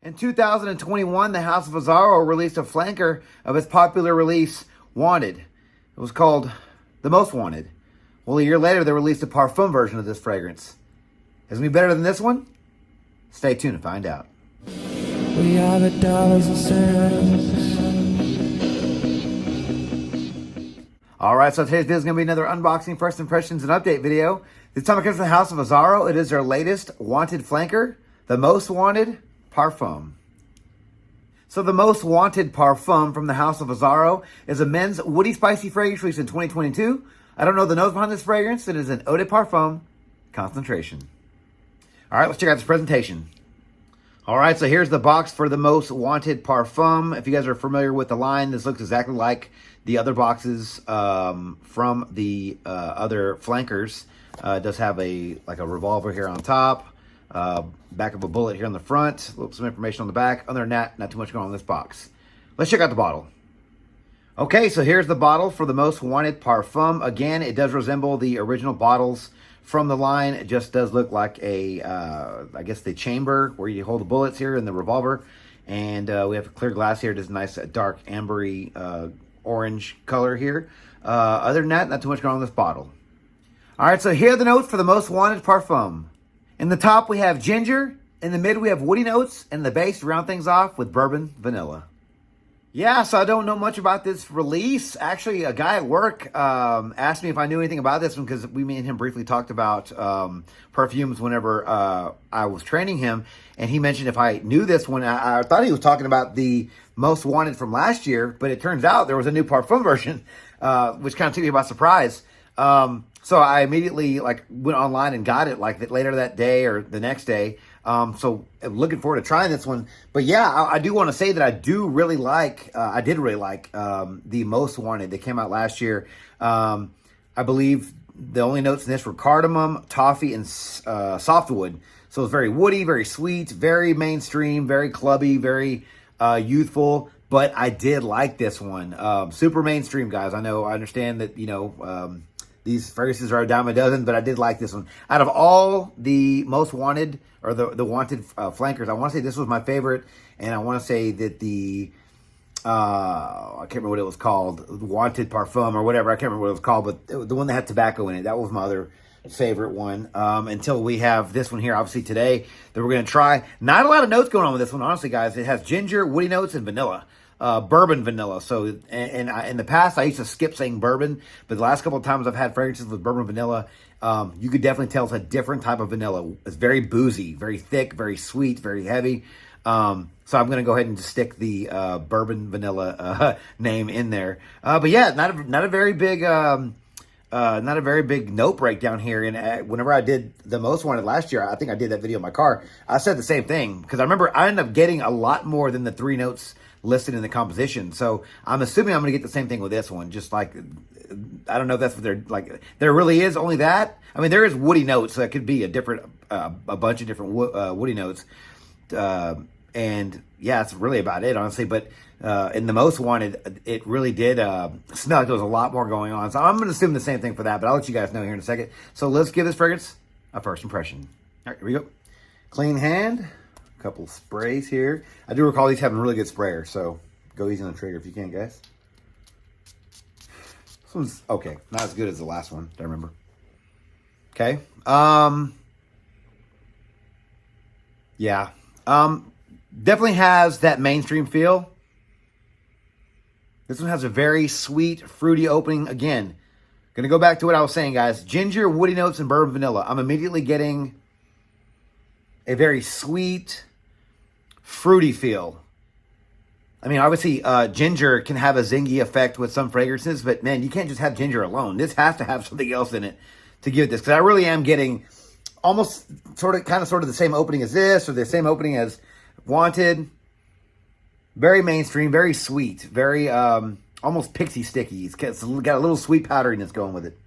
In 2021, the House of Azzaro released a flanker of its popular release, Wanted. It was called The Most Wanted. Well, a year later, they released a Parfum version of this fragrance. Is it going to be better than this one? Stay tuned to find out. We are the dollars and cents. All right, so today's video is going to be another unboxing, first impressions, and update video. This time it comes from the House of Azzaro. It is their latest Wanted flanker, The Most Wanted Parfum. So the Most Wanted Parfum from the House of Azzaro is a men's woody spicy fragrance released in 2022. I don't know the nose behind this fragrance. It is an eau de parfum concentration. All right, let's check out this presentation. All right, so here's the box for the Most Wanted Parfum. If you guys are familiar with the line, this looks exactly like the other boxes from the other flankers. It does have a revolver here on top. Back of a bullet here on the front, some information on the back. Other than that, not too much going on in this box. Let's check out the bottle. Okay, so here's the bottle for the Most Wanted Parfum. Again, it does resemble the original bottles from the line. It just does look like a, I guess the chamber where you hold the bullets here in the revolver. And we have a clear glass here. It is a nice dark ambery orange color here. Other than that, not too much going on in this bottle. All right, so here are the notes for the Most Wanted Parfum. In the top, we have ginger. In the mid, we have woody notes. And the base, to round things off, with bourbon vanilla. Yeah, so I don't know much about this release. Actually, a guy at work asked me if I knew anything about this one because me and him briefly talked about perfumes whenever I was training him. And he mentioned if I knew this one. I thought he was talking about the Most Wanted from last year, but it turns out there was a new Parfum version, which kind of took me by surprise. So I immediately went online and got it later that day or the next day. So I'm looking forward to trying this one. But yeah, I do want to say that I did really like the Most Wanted that came out last year. I believe the only notes in this were cardamom, toffee, and softwood. So it's very woody, very sweet, very mainstream, very clubby, very youthful. But I did like this one. Super mainstream, guys. I understand that, these fragrances are a dime a dozen, but I did like this one. Out of all the Most Wanted, or the Wanted flankers, I want to say this was my favorite. And I want to say that the, I can't remember what it was called, Wanted Parfum or whatever. I can't remember what it was called, but the one that had tobacco in it, that was my other favorite one. Until we have this one here, obviously today, that we're going to try. Not a lot of notes going on with this one, honestly, guys. It has ginger, woody notes, and vanilla. Bourbon vanilla. So, and in the past, I used to skip saying bourbon, but the last couple of times I've had fragrances with bourbon vanilla, you could definitely tell it's a different type of vanilla. It's very boozy, very thick, very sweet, very heavy. So I'm going to go ahead and just stick the bourbon vanilla name in there. But yeah, not a very big note breakdown here. And whenever I did the Most Wanted last year, I think I did that video in my car. I said the same thing because I remember I ended up getting a lot more than the 3 notes listed in the composition. So I'm assuming I'm going to get the same thing with this one. Just I don't know if that's what they're like. There really is only that. I mean, there is woody notes. So that could be a bunch of different woody notes. And yeah, that's really about it, honestly. But in the Most Wanted, it really did smell like there was a lot more going on. So I'm going to assume the same thing for that, but I'll let you guys know here in a second. So let's give this fragrance a first impression. All right, here we go. Clean hand. Couple sprays here. I do recall these having really good sprayer, so go easy on the trigger if you can, guys. This one's okay, not as good as the last one, I remember. Okay. Yeah. Definitely has that mainstream feel. This one has a very sweet, fruity opening. Again, gonna go back to what I was saying, guys. Ginger, woody notes, and bourbon vanilla. I'm immediately getting a very sweet, fruity feel. I mean, obviously, ginger can have a zingy effect with some fragrances, but man, you can't just have ginger alone. This has to have something else in it to give it this, because I really am getting almost sort of the same opening as this, or the same opening as Wanted. Very mainstream, very sweet, very almost pixie sticky. It's got a little sweet powderiness going with it.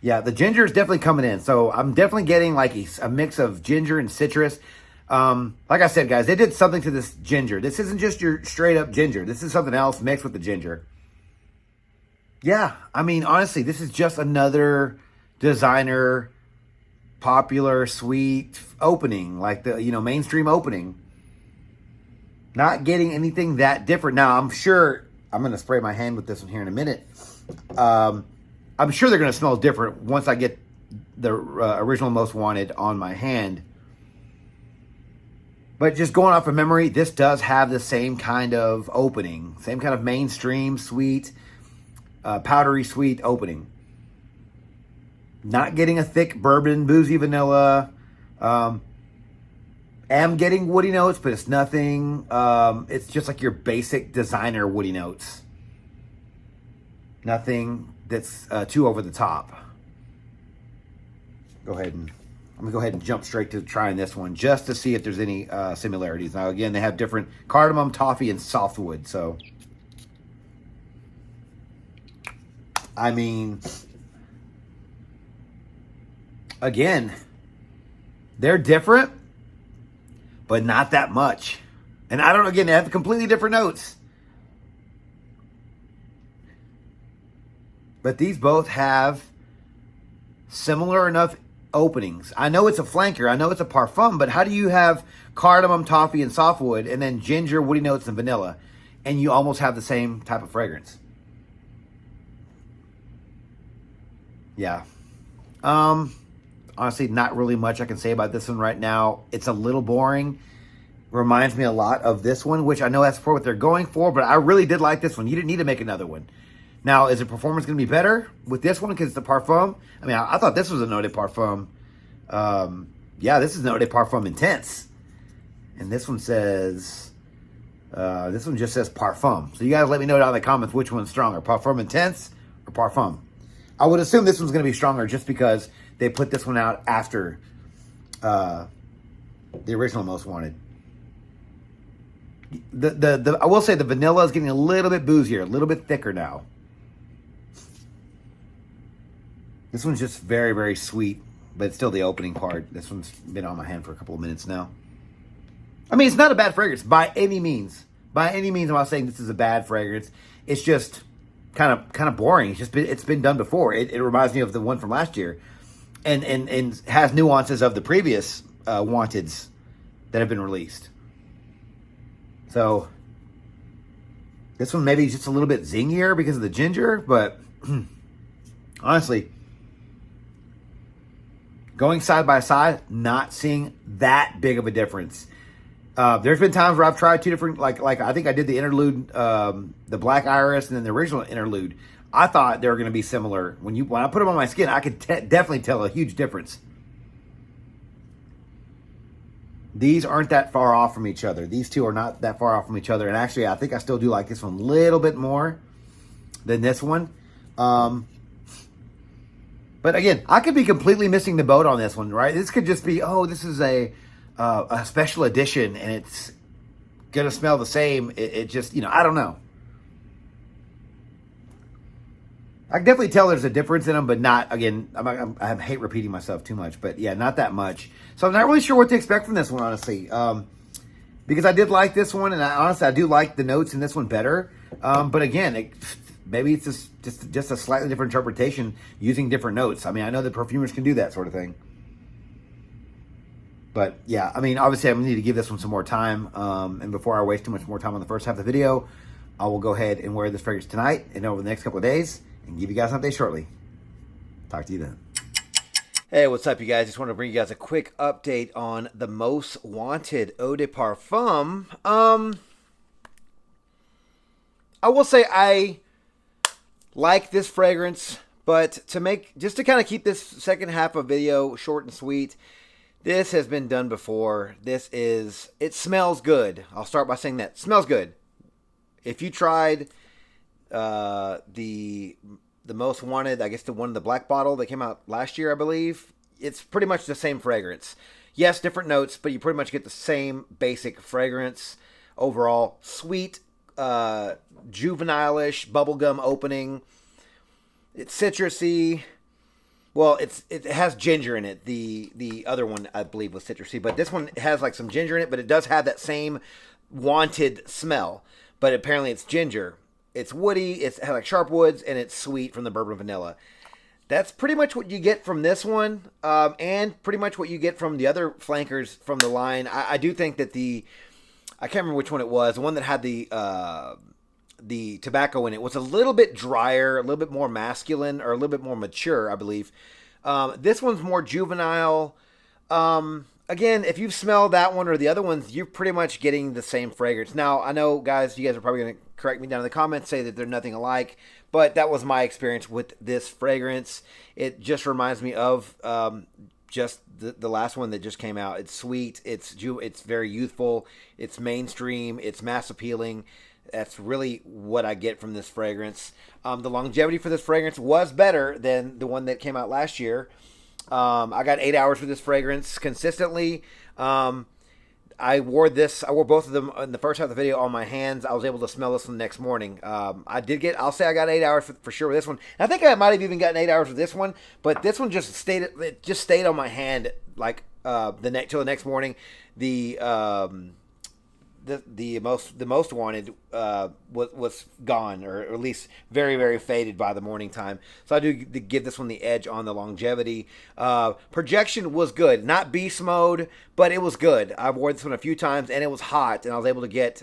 Yeah, the ginger is definitely coming in. So I'm definitely getting a mix of ginger and citrus. Like I said, guys, they did something to this ginger. This isn't just your straight up ginger. This is something else mixed with the ginger. Yeah, I mean, honestly, this is just another designer popular sweet opening, like the mainstream opening. Not getting anything that different. Now I'm sure I'm going to spray my hand with this one here in a minute. I'm sure they're going to smell different once I get the original Most Wanted on my hand. But just going off of memory, this does have the same kind of opening, same kind of mainstream sweet, powdery sweet opening. Not getting a thick bourbon, boozy vanilla. Am getting woody notes, but it's nothing. It's just like your basic designer woody notes. Nothing that's too over the top. I'm gonna go ahead and jump straight to trying this one just to see if there's any similarities. Now again, they have different cardamom, toffee, and softwood. So, I mean, again, they're different, but not that much. And I don't know, again, they have completely different notes. But these both have similar enough openings. I know it's a flanker, I know it's a Parfum, but how do you have cardamom, toffee, and softwood, and then ginger, woody notes, and vanilla, and you almost have the same type of fragrance? Yeah. Honestly, not really much I can say about this one right now. It's a little boring. Reminds me a lot of this one, which I know that's for what they're going for, but I really did like this one. You didn't need to make another one. Now, is the performance going to be better with this one because it's the Parfum? I mean, I thought this was a Eau de Parfum. Yeah, this is an Eau de Parfum Intense. And this one says, this one just says Parfum. So you guys let me know down in the comments which one's stronger, Parfum Intense or Parfum. I would assume this one's going to be stronger just because they put this one out after the original Most Wanted. I will say the vanilla is getting a little bit boozier, a little bit thicker now. This one's just very, very sweet, but it's still the opening part. This one's been on my hand for a couple of minutes now. I mean, it's not a bad fragrance by any means. By any means, I'm not saying this is a bad fragrance. It's just kind of boring. It's been done before. It reminds me of the one from last year, and has nuances of the previous Wanteds that have been released. So this one maybe just a little bit zingier because of the ginger, but honestly, going side by side, not seeing that big of a difference. There's been times where I've tried two different, like I think I did the interlude, the Black Iris, and then the original interlude. I thought they were going to be similar. When I put them on my skin, I could definitely tell a huge difference. These aren't that far off from each other. These two are not that far off from each other. And actually, I think I still do like this one a little bit more than this one. But again, I could be completely missing the boat on this one, right? This could just be, oh, this is a special edition and it's going to smell the same. It just, I don't know. I can definitely tell there's a difference in them, but not, again, I hate repeating myself too much, but yeah, not that much. So I'm not really sure what to expect from this one, honestly, because I did like this one, and I do like the notes in this one better. But again, maybe it's just a slightly different interpretation using different notes. I mean, I know that perfumers can do that sort of thing. But yeah, I mean, obviously I need to give this one some more time. And before I waste too much more time on the first half of the video, I will go ahead and wear this fragrance tonight and over the next couple of days and give you guys an update shortly. Talk to you then. Hey, what's up, you guys? Just want to bring you guys a quick update on the Most Wanted Eau de Parfum. I will say I like this fragrance, but to kind of keep this second half of video short and sweet, this has been done before. It smells good. I'll start by saying that. It smells good. If you tried the Most Wanted, I guess the one in the black bottle that came out last year, I believe, it's pretty much the same fragrance. Yes, different notes, but you pretty much get the same basic fragrance. Overall, sweet, juvenile-ish, bubblegum opening. It's citrusy. Well, it has ginger in it. The other one, I believe, was citrusy, but this one has like some ginger in it, but it does have that same Wanted smell. But apparently it's ginger. It's woody, it has like sharp woods, and it's sweet from the bourbon vanilla. that's pretty much what you get from this one, and pretty much what you get from the other flankers from the line. I do think that I can't remember which one it was, the one that had the tobacco in it was a little bit drier, a little bit more masculine, or a little bit more mature, I believe. This one's more juvenile. Again, if you've smelled that one or the other ones, you're pretty much getting the same fragrance. Now, I know, guys, you guys are probably going to correct me down in the comments, say that they're nothing alike, but that was my experience with this fragrance. It just reminds me of just the last one that just came out. It's sweet, it's very youthful, it's mainstream, it's mass appealing. That's really what I get from this fragrance. The longevity for this fragrance was better than the one that came out last year. I got 8 hours with this fragrance consistently. I wore both of them in the first half of the video on my hands. I was able to smell this one the next morning. I'll say I got 8 hours for sure with this one. And I think I might have even gotten 8 hours with this one, but this one just stayed on my hand like till the next morning. The most wanted was gone, or at least very, very faded by the morning time. So I do give this one the edge on the longevity. Projection was good, not beast mode, but it was good. I wore this one a few times and it was hot, and I was able to get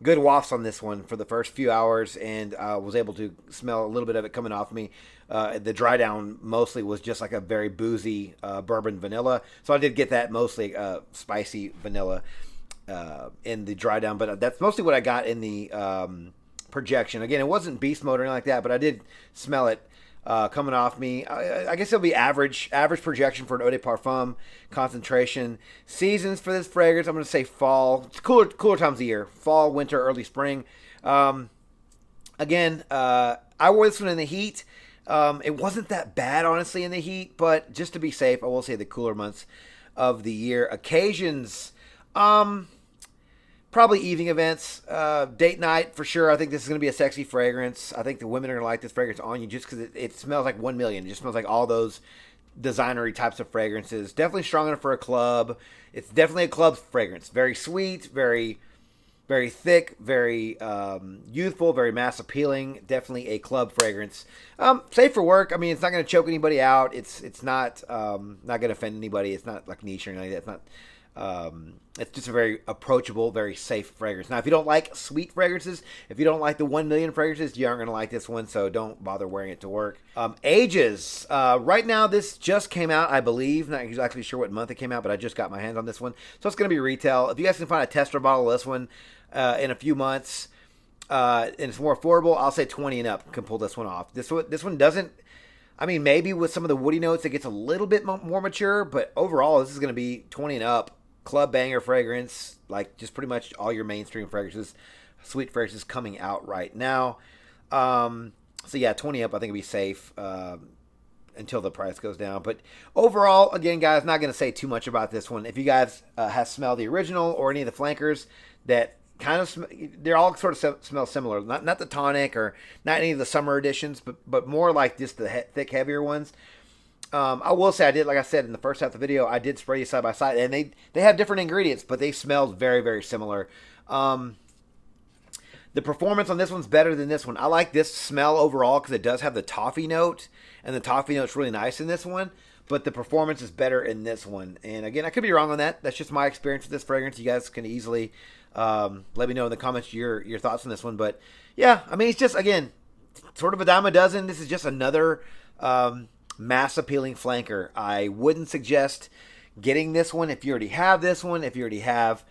good wafts on this one for the first few hours, and I was able to smell a little bit of it coming off me. The dry down mostly was just like a very boozy bourbon vanilla, so I did get that mostly spicy vanilla in the dry down, but that's mostly what I got in the projection. Again, it wasn't beast mode or anything like that, but I did smell it coming off me. I guess it'll be average projection for an eau de parfum concentration. Seasons for this fragrance, I'm going to say fall. It's cooler times of year. Fall, winter, early spring. Again, I wore this one in the heat. It wasn't that bad, honestly, in the heat, but just to be safe, I will say the cooler months of the year. Occasions, probably evening events, date night for sure. I think this is going to be a sexy fragrance. I think the women are going to like this fragrance on you just because it smells like 1 million. It just smells like all those designery types of fragrances. Definitely strong enough for a club. It's definitely a club fragrance. Very sweet, very, very thick, very youthful, very mass appealing. Definitely a club fragrance. Safe for work. I mean, it's not going to choke anybody out. It's not going to offend anybody. It's not like niche or anything like that. It's not. It's just a very approachable, very safe fragrance. Now, if you don't like sweet fragrances, if you don't like the 1 million fragrances, you aren't going to like this one, so don't bother wearing it to work. Ages. Right now, this just came out, I believe. Not exactly sure what month it came out, but I just got my hands on this one. So it's going to be retail. If you guys can find a tester bottle of this one in a few months, and it's more affordable, I'll say 20 and up can pull this one off. This one doesn't. I mean, maybe with some of the woody notes, it gets a little bit more mature, but overall, this is going to be 20 and up. Club banger fragrance, like just pretty much all your mainstream fragrances, sweet fragrances coming out right now. So yeah, 20 up, I think it'll be safe until the price goes down. But overall, again, guys, not going to say too much about this one. If you guys have smelled the original or any of the flankers that kind of they're all sort of smell similar. Not the tonic or not any of the summer editions, but more like just the thick, heavier ones. I will say I did, like I said in the first half of the video, I did spray you side by side, and they have different ingredients, but they smelled very, very similar. The performance on this one's better than this one. I like this smell overall because it does have the toffee note, and the toffee note's really nice in this one, but the performance is better in this one. And again, I could be wrong on that. That's just my experience with this fragrance. You guys can easily let me know in the comments your thoughts on this one. But yeah, I mean, it's just, again, sort of a dime a dozen. This is just another mass appealing flanker. I wouldn't suggest getting this one if you already have this one. If you already have,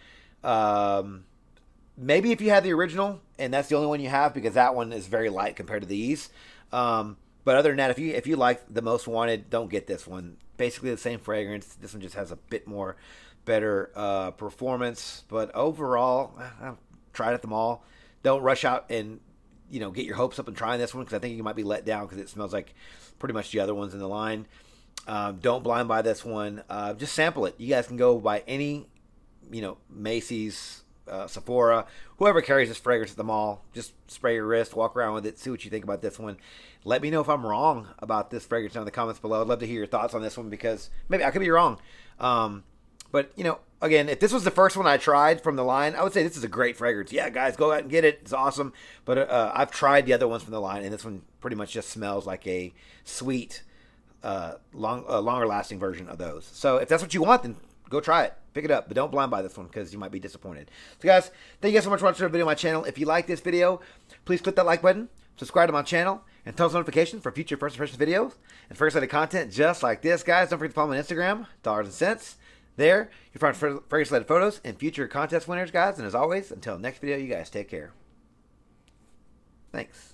maybe if you have the original and that's the only one you have, because that one is very light compared to these. But other than that, if you like the most wanted, don't get this one. Basically the same fragrance. This one just has a bit more better performance. But overall, I've tried at them all. Don't rush out and get your hopes up and trying this one, because I think you might be let down because it smells like pretty much the other ones in the line. Don't blind buy this one. Just sample it. You guys can go by any, Macy's, Sephora, whoever carries this fragrance at the mall. Just spray your wrist, walk around with it, see what you think about this one. Let me know if I'm wrong about this fragrance down in the comments below. I'd love to hear your thoughts on this one, because maybe I could be wrong. But, again, if this was the first one I tried from the line, I would say this is a great fragrance. Yeah, guys, go out and get it. It's awesome. But I've tried the other ones from the line, and this one pretty much just smells like a sweet, longer lasting version of those. So if that's what you want, then go try it. Pick it up, but don't blind buy this one because you might be disappointed. So guys, thank you guys so much for watching the video on my channel. If you like this video, please click that like button, subscribe to my channel, and turn on notifications for future first impressions videos and first of content just like this, guys. Don't forget to follow me on Instagram, Dollars and Cents. There, you'll find fragrance related photos and future contest winners, guys. And as always, until next video, you guys take care. Thanks.